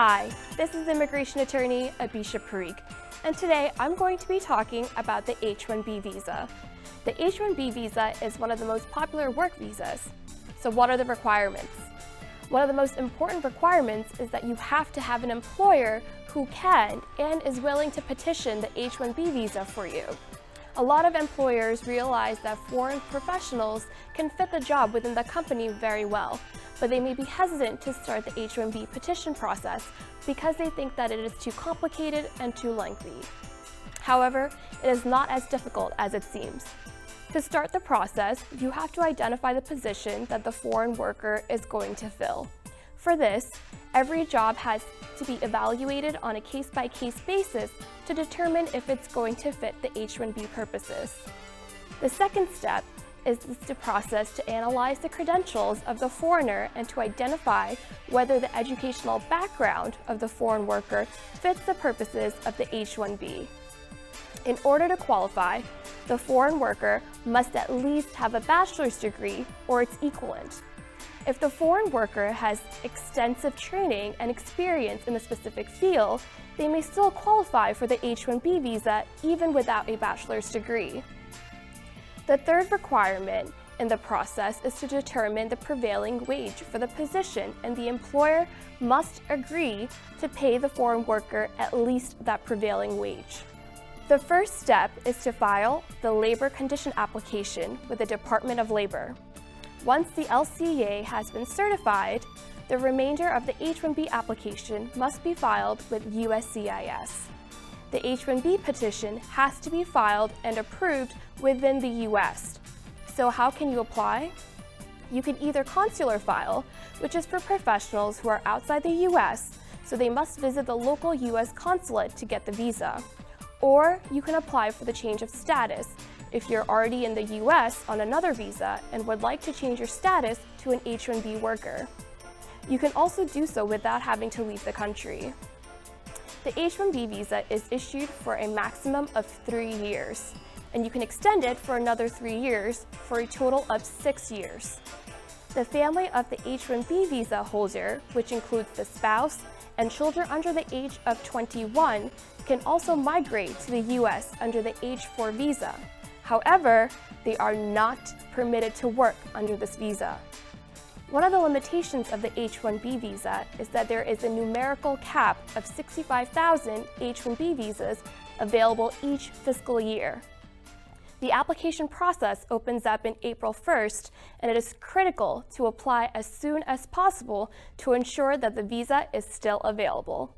Hi, this is immigration attorney Abhisha Parikh, and today I'm going to be talking about the H1B visa. The H1B visa is one of the most popular work visas. So what are the requirements? One of the most important requirements is that you have to have an employer who can and is willing to petition the H1B visa for you. A lot of employers realize that foreign professionals can fit the job within the company very well, but they may be hesitant to start the H1B petition process because they think that it is too complicated and too lengthy. However, it is not as difficult as it seems. To start the process, you have to identify the position that the foreign worker is going to fill. For this, every job has to be evaluated on a case-by-case basis to determine if it's going to fit the H1B purposes. The second step is the process to analyze the credentials of the foreigner and to identify whether the educational background of the foreign worker fits the purposes of the H1B. In order to qualify, the foreign worker must at least have a bachelor's degree or its equivalent. If the foreign worker has extensive training and experience in a specific field, they may still qualify for the H1B visa even without a bachelor's degree. The third requirement in the process is to determine the prevailing wage for the position, and the employer must agree to pay the foreign worker at least that prevailing wage. The first step is to file the labor condition application with the Department of Labor. Once the LCA has been certified, the remainder of the H1B application must be filed with USCIS. The H1B petition has to be filed and approved within the US. So how can you apply? You can either consular file, which is for professionals who are outside the US, so they must visit the local US consulate to get the visa. Or you can apply for the change of status if you're already in the US on another visa and would like to change your status to an H1B worker. You can also do so without having to leave the country. The H1B visa is issued for a maximum of 3 years, and you can extend it for another 3 years for a total of 6 years. The family of the H1B visa holder, which includes the spouse and children under the age of 21, can also migrate to the US under the H4 visa. However, they are not permitted to work under this visa. One of the limitations of the H1B visa is that there is a numerical cap of 65,000 H1B visas available each fiscal year. The application process opens up in April 1st, and it is critical to apply as soon as possible to ensure that the visa is still available.